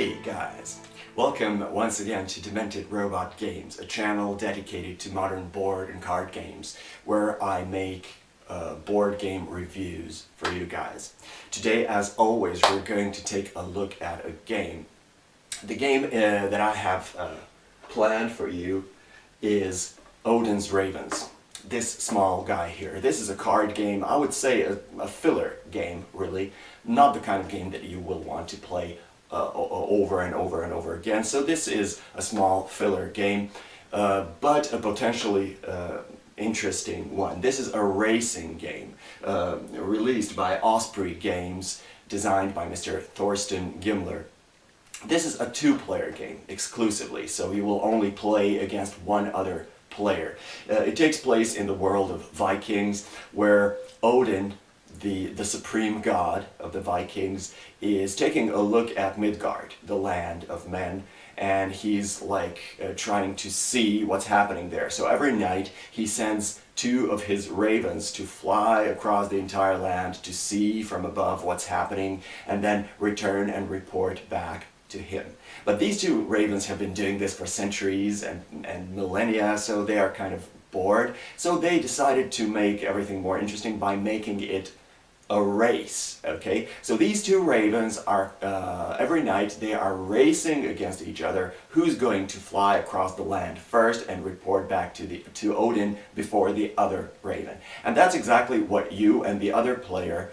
Hey guys! Welcome once again to Demented Robot Games, a channel dedicated to modern board and card games where I make board game reviews for you guys. Today, as always, we're going to take a look at a game. The game that I have planned for you is Odin's Ravens. This small guy here. This is a card game, I would say a filler game, really. Not the kind of game that you will want to play over and over and over again. So this is a small filler game, but a potentially interesting one. This is a racing game released by Osprey Games, designed by Mr. Thorsten Gimler. This is a two-player game exclusively, so you will only play against one other player. It takes place in the world of Vikings, where Odin, the supreme god of the Vikings, is taking a look at Midgard, the land of men, and he's trying to see what's happening there. So every night he sends two of his ravens to fly across the entire land to see from above what's happening and then return and report back to him. But these two ravens have been doing this for centuries and millennia, so they are kind of bored. So they decided to make everything more interesting by making it a race. Okay, so these two ravens are every night they are racing against each other. Who's going to fly across the land first and report back to Odin before the other raven? And that's exactly what you and the other player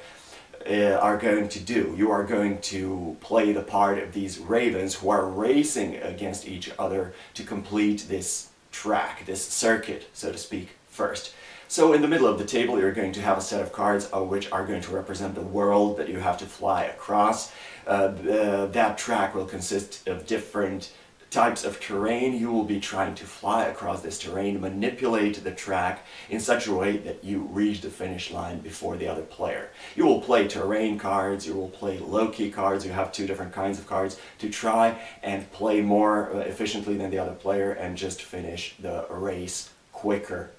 are going to do. You are going to play the part of these ravens who are racing against each other to complete this track, this circuit, so to speak, first. So in the middle of the table you're going to have a set of cards which are going to represent the world that you have to fly across. That track will consist of different types of terrain. You will be trying to fly across this terrain, manipulate the track in such a way that you reach the finish line before the other player. You will play terrain cards, you will play low-key cards. You have two different kinds of cards to try and play more efficiently than the other player and just finish the race quicker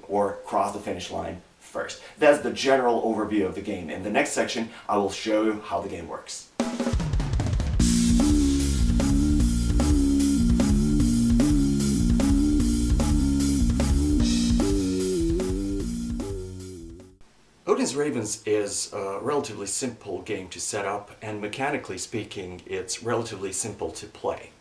or cross the finish line first. That's the general overview of the game. In the next section, I will show you how the game works. Odin's Ravens is a relatively simple game to set up, and mechanically speaking, it's relatively simple to play.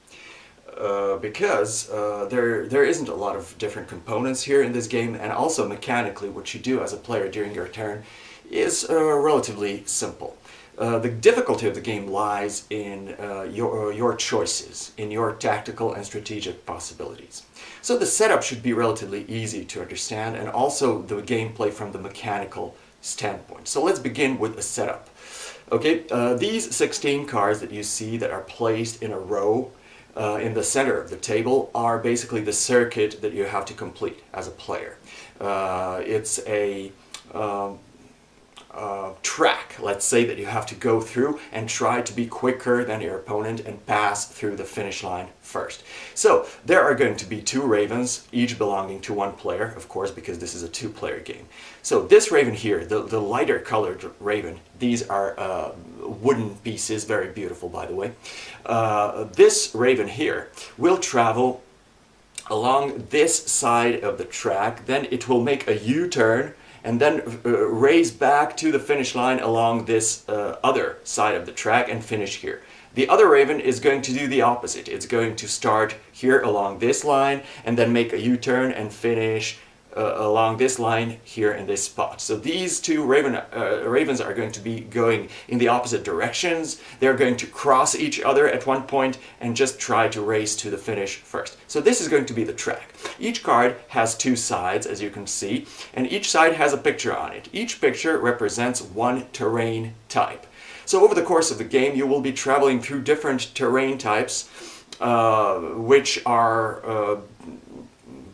Because there isn't a lot of different components here in this game, and also mechanically what you do as a player during your turn is relatively simple. The difficulty of the game lies in your choices, in your tactical and strategic possibilities. So the setup should be relatively easy to understand, and also the gameplay from the mechanical standpoint. So let's begin with a setup. Okay, these 16 cards that you see that are placed in a row in the center of the table are basically the circuit that you have to complete as a player. It's a track, let's say, that you have to go through and try to be quicker than your opponent and pass through the finish line first. So there are going to be two ravens, each belonging to one player, of course, because this is a two-player game. So this raven here, the lighter colored raven, these are wooden pieces, very beautiful by the way. This raven here will travel along this side of the track, then it will make a U-turn and then race back to the finish line along this other side of the track and finish here. The other raven is going to do the opposite. It's going to start here along this line and then make a U-turn and finish along this line here in this spot. So these two ravens are going to be going in the opposite directions. They're going to cross each other at one point and just try to race to the finish first. So this is going to be the track. Each card has two sides, as you can see, and each side has a picture on it. Each picture represents one terrain type. So over the course of the game, you will be traveling through different terrain types, which are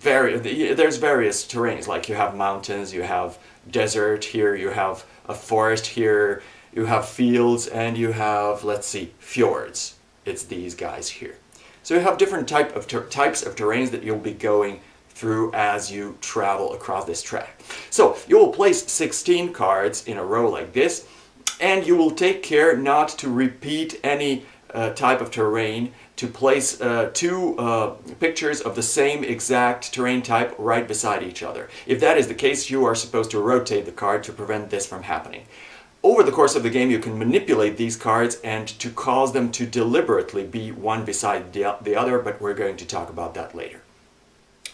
there's various terrains, like you have mountains, you have desert here, you have a forest here, you have fields, and you have, let's see, fjords. It's these guys here. So you have different types of terrains that you'll be going through as you travel across this track. So you will place 16 cards in a row like this, and you will take care not to repeat any type of terrain to place two pictures of the same exact terrain type right beside each other. If that is the case, you are supposed to rotate the card to prevent this from happening. Over the course of the game, you can manipulate these cards and to cause them to deliberately be one beside the other, but we're going to talk about that later.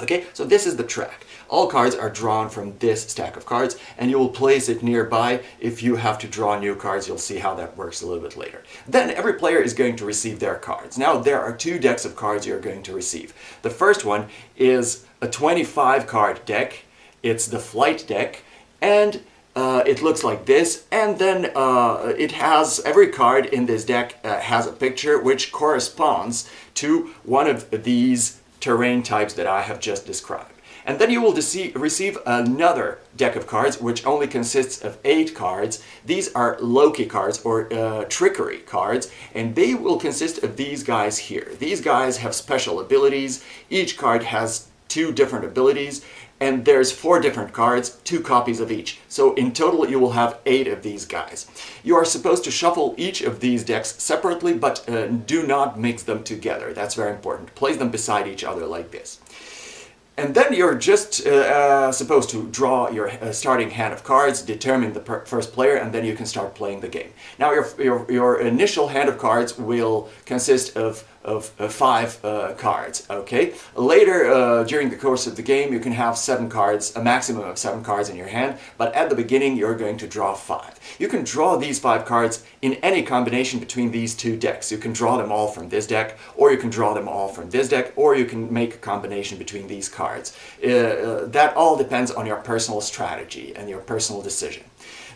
Okay, so this is the track. All cards are drawn from this stack of cards, and you will place it nearby. If you have to draw new cards, you'll see how that works a little bit later. Then every player is going to receive their cards. Now there are two decks of cards you're going to receive. The first one is a 25 card deck. It's the flight deck, and it looks like this, and then it has, every card in this deck has a picture which corresponds to one of these terrain types that I have just described. And then you will receive another deck of cards which only consists of 8 cards. These are Loki cards, or trickery cards, and they will consist of these guys here. These guys have special abilities. Each card has 2 different abilities, and there's 4 different cards, 2 copies of each. So in total you will have 8 of these guys. You are supposed to shuffle each of these decks separately, but do not mix them together. That's very important. Place them beside each other like this. And then you're just supposed to draw your starting hand of cards, determine the first player, and then you can start playing the game. Now your initial hand of cards will consist of 5 cards, okay? Later, during the course of the game, you can have 7 cards, a maximum of 7 cards in your hand, but at the beginning you're going to draw 5. You can draw these 5 cards in any combination between these 2 decks. You can draw them all from this deck, or you can draw them all from this deck, or you can make a combination between these cards. That all depends on your personal strategy and your personal decision.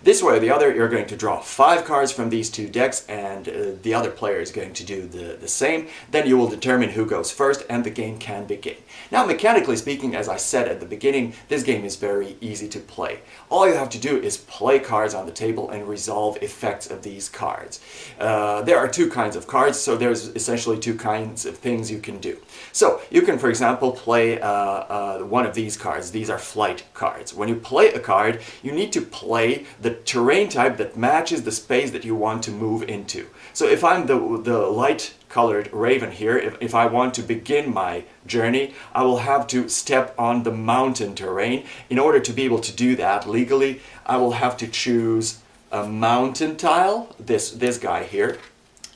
This way or the other, you're going to draw 5 cards from these 2 decks, and the other player is going to do the same. Then you will determine who goes first, and the game can begin. Now, mechanically speaking, as I said at the beginning, this game is very easy to play. All you have to do is play cards on the table and resolve effects of these cards. There are 2 kinds of cards, so there's essentially 2 kinds of things you can do. So, you can, for example, play one of these cards. These are flight cards. When you play a card, you need to play the terrain type that matches the space that you want to move into. So if I'm the light colored raven here, if I want to begin my journey, I will have to step on the mountain terrain. In order to be able to do that legally, I will have to choose a mountain tile, this guy here,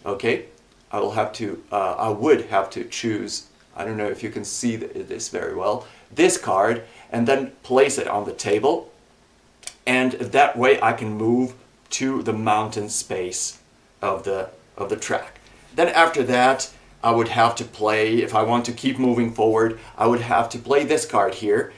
okay? I would have to choose, I don't know if you can see this very well, this card, and then place it on the table. And that way I can move to the mountain space of the track. Then after that, I would have to play, if I want to keep moving forward, I would have to play this card here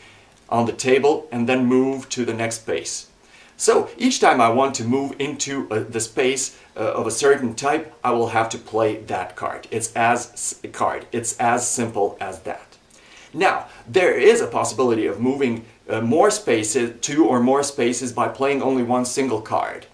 on the table and then move to the next space. So each time I want to move into the space of a certain type, I will have to play that card. It's as simple as that. Now, there is a possibility of moving more spaces, 2 or more spaces, by playing only one single card.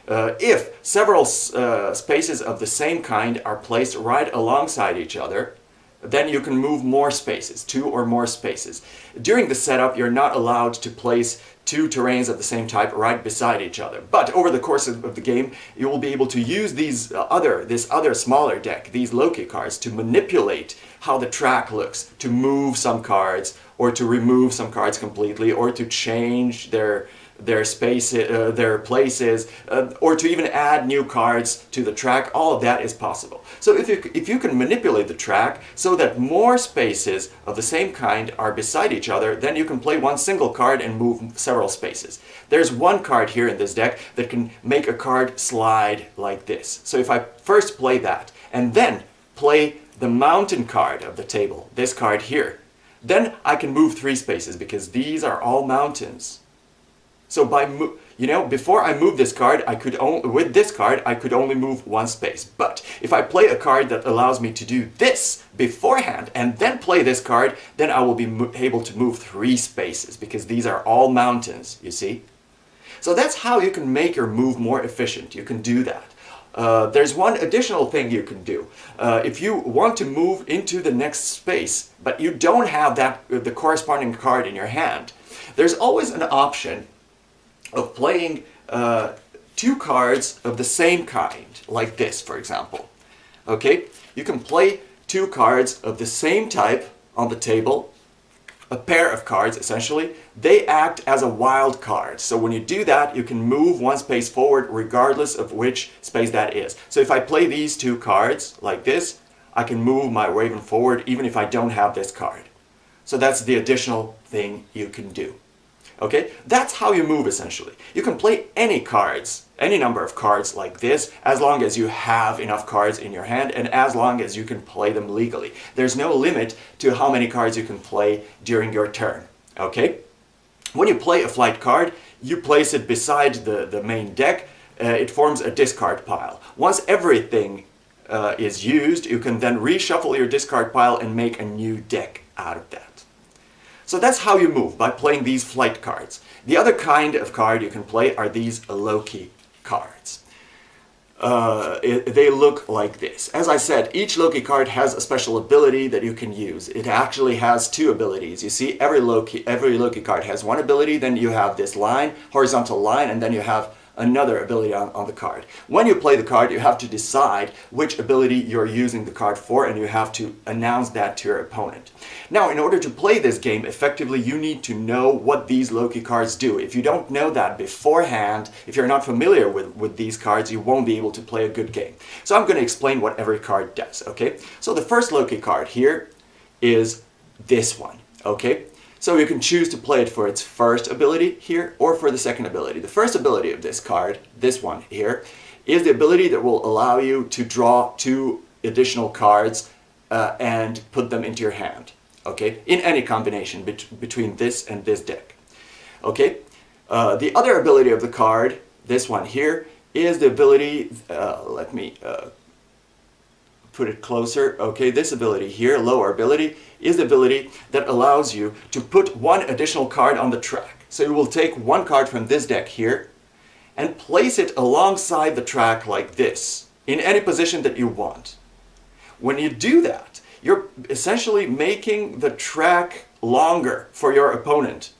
If several spaces of the same kind are placed right alongside each other, then you can move more spaces, 2 or more spaces. During the setup, you're not allowed to place 2 terrains of the same type right beside each other. But over the course of the game, you will be able to use this other smaller deck, these Loki cards, to manipulate how the track looks, to move some cards, or to remove some cards completely, or to change their places, or to even add new cards to the track. All of that is possible. So if you can manipulate the track so that more spaces of the same kind are beside each other, then you can play one single card and move several spaces. There's one card here in this deck that can make a card slide like this. So if I first play that, and then play the mountain card of the table, this card here, then I can move 3 spaces, because these are all mountains. So before I move this card, with this card, I could only move 1 space. But if I play a card that allows me to do this beforehand and then play this card, then I will be able to move 3 spaces, because these are all mountains, you see? So that's how you can make your move more efficient. You can do that. There's one additional thing you can do. If you want to move into the next space, but you don't have the corresponding card in your hand, there's always an option of playing 2 cards of the same kind, like this, for example. Okay, you can play two cards of the same type on the table, a pair of cards essentially. They act as a wild card. So when you do that, you can move one space forward regardless of which space that is. So if I play these two cards like this, I can move my raven forward even if I don't have this card. So that's the additional thing you can do. Okay, that's how you move essentially. You can play any cards, any number of cards like this, as long as you have enough cards in your hand and as long as you can play them legally. There's no limit to how many cards you can play during your turn. Okay, when you play a flight card, you place it beside the main deck. It forms a discard pile. Once everything is used, you can then reshuffle your discard pile and make a new deck out of that. So that's how you move, by playing these flight cards. The other kind of card you can play are these Loki cards. They look like this. As I said, each Loki card has a special ability that you can use. It actually has two abilities. You see, every Loki card has one ability, then you have this line, horizontal line, and then you have another ability on the card. When you play the card, you have to decide which ability you're using the card for, and you have to announce that to your opponent. Now, in order to play this game effectively, you need to know what these Loki cards do. If you don't know that beforehand, if you're not familiar with these cards, you won't be able to play a good game. So I'm going to explain what every card does, okay? So the first Loki card here is this one, okay? So you can choose to play it for its first ability here or for the second ability. The first ability of this card, this one here, is the ability that will allow you to draw two additional cards and put them into your hand, okay, in any combination between this and this deck, okay. The other ability of the card, this one here, is the ability, let me put it closer, okay, this ability here, lower ability, is the ability that allows you to put one additional card on the track. So you will take one card from this deck here and place it alongside the track like this, in any position that you want. When you do that, you're essentially making the track longer for your opponent.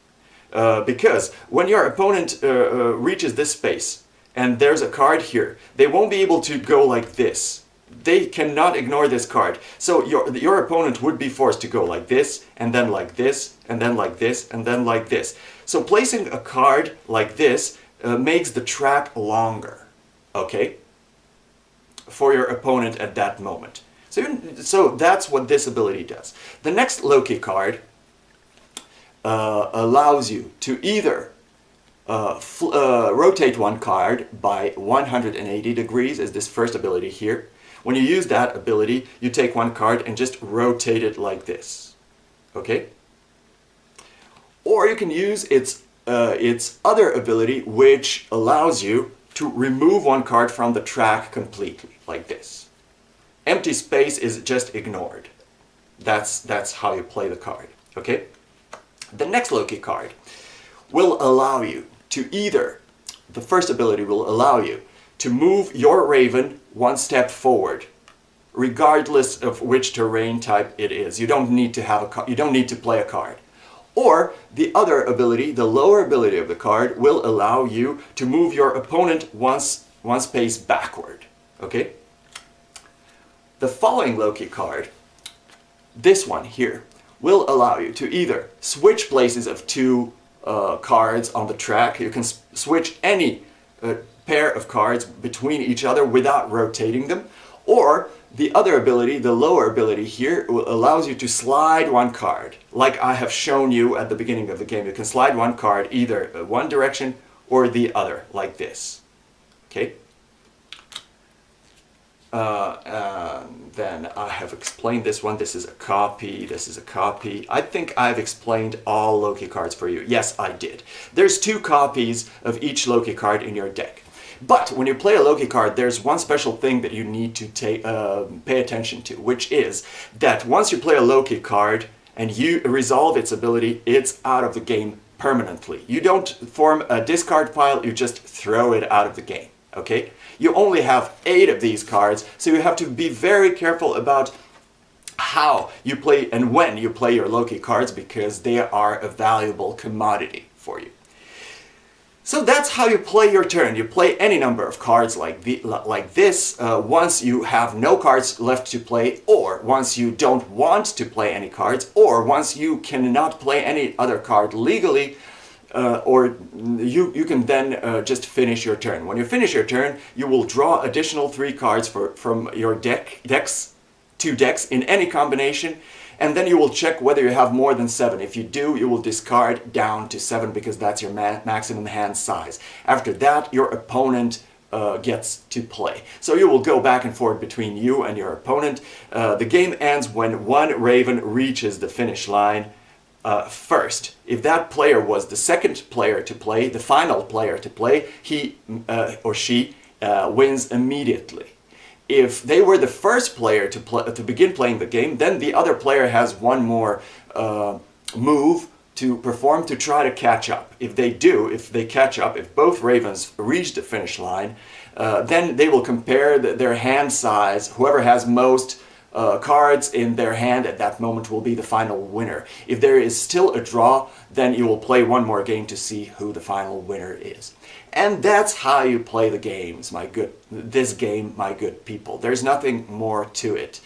Because when your opponent reaches this space and there's a card here, they won't be able to go like this. They cannot ignore this card. So your opponent would be forced to go like this, and then like this, and then like this, and then like this. So placing a card like this makes the track longer, okay, for your opponent at that moment. So that's what this ability does. The next Loki card allows you to either rotate one card by 180 degrees, as this first ability here. When you use that ability, you take one card and just rotate it like this, okay? Or you can use its other ability, which allows you to remove one card from the track completely, like this. Empty space is just ignored. That's how you play the card, okay? The next Loki card will allow you to either, the first ability will allow you to move your raven one step forward, regardless of which terrain type it is. You don't need to have you don't need to play a card. Or the other ability, the lower ability of the card, will allow you to move your opponent one space backward. Okay? The following Loki card, this one here, will allow you to either switch places of two cards on the track. You can switch any pair of cards between each other without rotating them. Or the other ability, the lower ability here, allows you to slide one card. Like I have shown you at the beginning of the game, you can slide one card either one direction or the other, like this. Okay? Then I have explained this one. This is a copy. This is a copy. I think I've explained all Loki cards for you. Yes, I did. There's two copies of each Loki card in your deck. But when you play a Loki card, there's one special thing that you need to pay attention to, which is that once you play a Loki card and you resolve its ability, it's out of the game permanently. You don't form a discard pile, you just throw it out of the game, okay? You only have 8 of these cards, so you have to be very careful about how you play and when you play your Loki cards, because they are a valuable commodity for you. So that's how you play your turn. You play any number of cards like this once you have no cards left to play, or once you don't want to play any cards, or once you cannot play any other card legally, or you can then just finish your turn. When you finish your turn, you will draw additional 3 cards from your decks, 2 decks in any combination, and then you will check whether you have more than 7. If you do, you will discard down to 7 because that's your maximum hand size. After that, your opponent gets to play. So you will go back and forth between you and your opponent. The game ends when one raven reaches the finish line first. If that player was the second player to play, the final player to play, he or she wins immediately. If they were the first player to begin playing the game, then the other player has one more move to perform to try to catch up. If they catch up, if both ravens reach the finish line, then they will compare their hand size. Whoever has most cards in their hand at that moment will be the final winner. If there is still a draw, then you will play one more game to see who the final winner is. And that's how you play the games, this game, my good people. There's nothing more to it.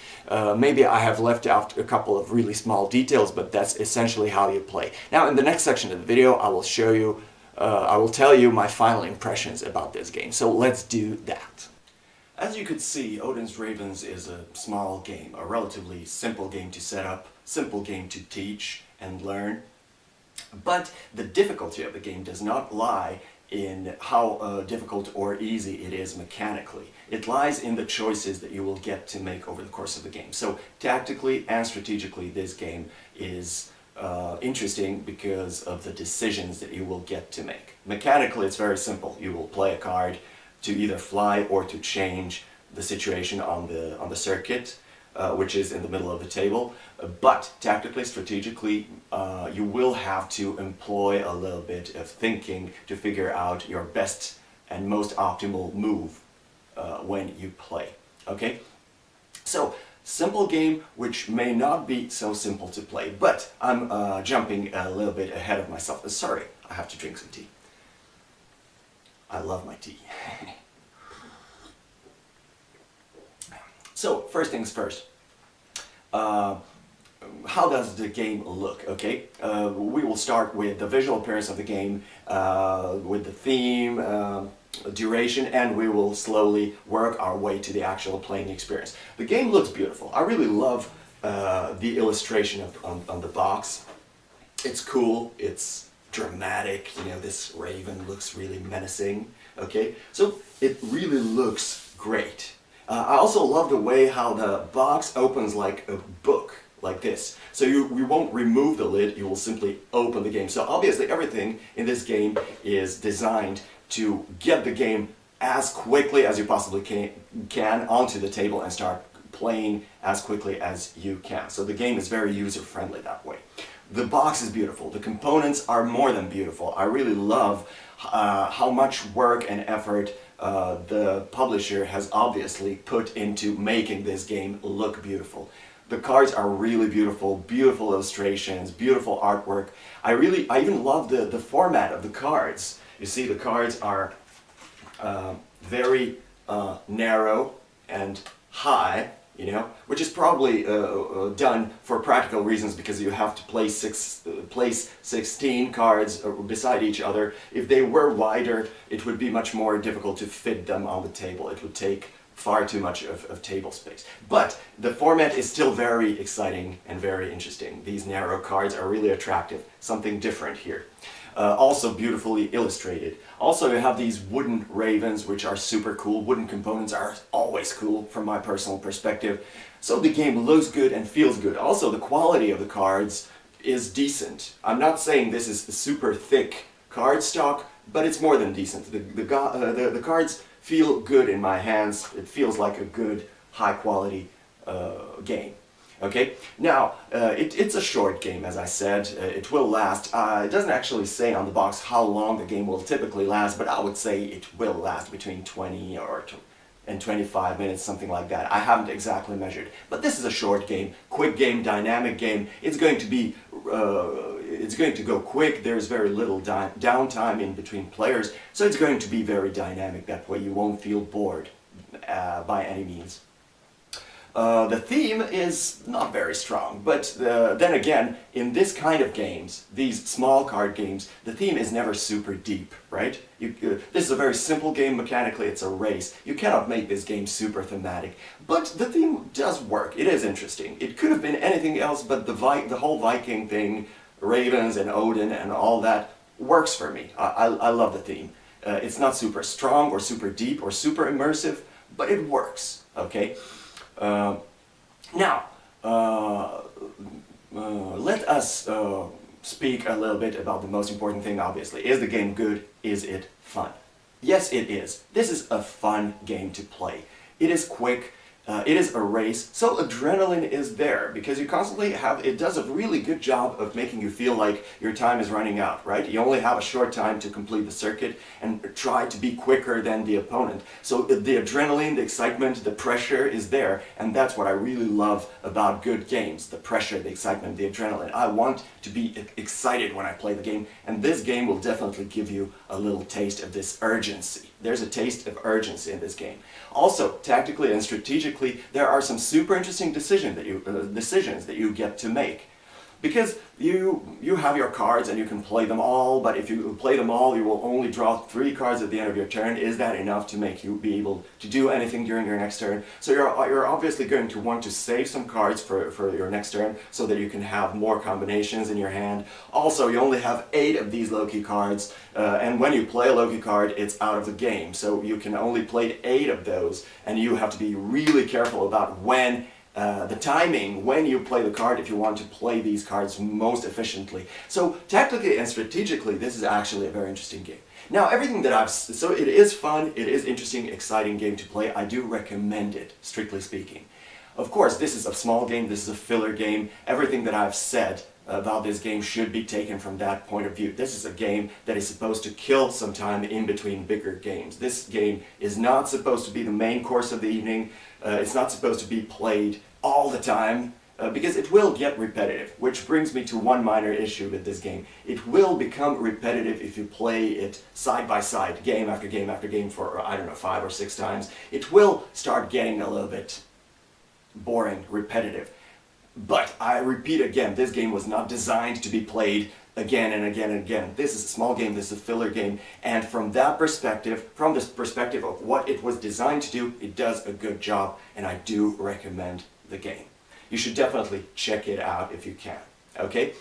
Maybe I have left out a couple of really small details, but that's essentially how you play. Now, in the next section of the video, I will show you, I will tell you my final impressions about this game. So let's do that. As you could see, Odin's Ravens is a small game, a relatively simple game to set up, simple game to teach and learn. But the difficulty of the game does not lie in how difficult or easy it is mechanically. It lies in the choices that you will get to make over the course of the game. So tactically and strategically, this game is interesting because of the decisions that you will get to make. Mechanically, it's very simple. You will play a card to either fly or to change the situation on the circuit, which is in the middle of the table. But tactically, strategically, you will have to employ a little bit of thinking to figure out your best and most optimal move when you play. Okay? So, simple game which may not be so simple to play, but I'm jumping a little bit ahead of myself. Sorry, I have to drink some tea. I love my tea. So, first things first. How does the game look? Okay, we will start with the visual appearance of the game, with the theme, duration, and we will slowly work our way to the actual playing experience. The game looks beautiful. I really love the illustration on the box. It's cool, it's dramatic, you know, this raven looks really menacing, okay? So it really looks great. I also love the way how the box opens like a book, like this. So you won't remove the lid, you will simply open the game. So obviously everything in this game is designed to get the game as quickly as you possibly can onto the table and start playing as quickly as you can. So the game is very user-friendly that way. The box is beautiful. The components are more than beautiful. I really love how much work and effort the publisher has obviously put into making this game look beautiful. The cards are really beautiful, beautiful illustrations, beautiful artwork. I even love the format of the cards. You see, the cards are very narrow and high, you know, which is probably done for practical reasons because you have to place 16 cards beside each other. If they were wider, it would be much more difficult to fit them on the table. It would take far too much of table space. But the format is still very exciting and very interesting. These narrow cards are really attractive, something different here. Also beautifully illustrated. Also you have these wooden ravens which are super cool. Wooden components are always cool from my personal perspective. So the game looks good and feels good. Also the quality of the cards is decent. I'm not saying this is a super thick card stock, but it's more than decent. The cards feel good in my hands. It feels like a good, high quality game. Okay, now it's a short game, as I said. It will last. It doesn't actually say on the box how long the game will typically last, but I would say it will last between 20 and 25 minutes, something like that. I haven't exactly measured, but this is a short game, quick game, dynamic game. It's going to be it's going to go quick. There's very little downtime in between players, so it's going to be very dynamic. That way you won't feel bored by any means. The theme is not very strong, but then again, in this kind of games, these small card games, the theme is never super deep, right? This is a very simple game mechanically, it's a race. You cannot make this game super thematic, but the theme does work. It is interesting. It could have been anything else, but the whole Viking thing, ravens and Odin and all that, works for me. I love the theme. It's not super strong or super deep or super immersive, but it works, okay? Now, let us speak a little bit about the most important thing, obviously. Is the game good? Is it fun? Yes, it is. This is a fun game to play. It is quick. It is a race, so adrenaline is there because you constantly have, it does a really good job of making you feel like your time is running out, right? You only have a short time to complete the circuit and try to be quicker than the opponent. So the adrenaline, the excitement, the pressure is there, and that's what I really love about good games. The pressure, the excitement, the adrenaline. I want to be excited when I play the game, and this game will definitely give you a little taste of this urgency. There's a taste of urgency in this game. Also, tactically and strategically, there are some super interesting decisions that you get to make. Because you have your cards and you can play them all, but if you play them all, you will only draw 3 cards at the end of your turn. Is that enough to make you be able to do anything during your next turn? So you're obviously going to want to save some cards for your next turn so that you can have more combinations in your hand. Also, you only have 8 of these Loki cards, and when you play a Loki card, it's out of the game. So you can only play 8 of those, and you have to be really careful about when the timing when you play the card if you want to play these cards most efficiently. So tactically and strategically, this is actually a very interesting game. Now everything that so it is fun, it is interesting, exciting game to play. I do recommend it, strictly speaking. Of course, this is a small game, this is a filler game. Everything that I've said about this game should be taken from that point of view. This is a game that is supposed to kill some time in between bigger games. This game is not supposed to be the main course of the evening. It's not supposed to be played all the time because it will get repetitive, which brings me to one minor issue with this game. It will become repetitive if you play it side by side, game after game after game for, I don't know, 5 or 6 times. It will start getting a little bit boring, repetitive. But I repeat again, this game was not designed to be played again and again and again. This is a small game, this is a filler game, and from that perspective, from this perspective of what it was designed to do, it does a good job, and I do recommend the game. You should definitely check it out if you can, okay?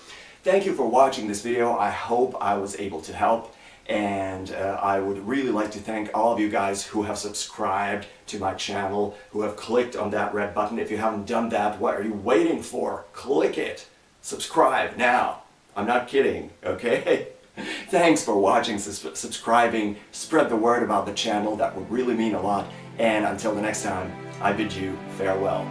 Thank you for watching this video. I hope I was able to help, and I would really like to thank all of you guys who have subscribed to my channel, who have clicked on that red button. If you haven't done that, what are you waiting for? Click it. Subscribe now. I'm not kidding, okay? Thanks for watching, subscribing, spread the word about the channel. That would really mean a lot. And until the next time, I bid you farewell.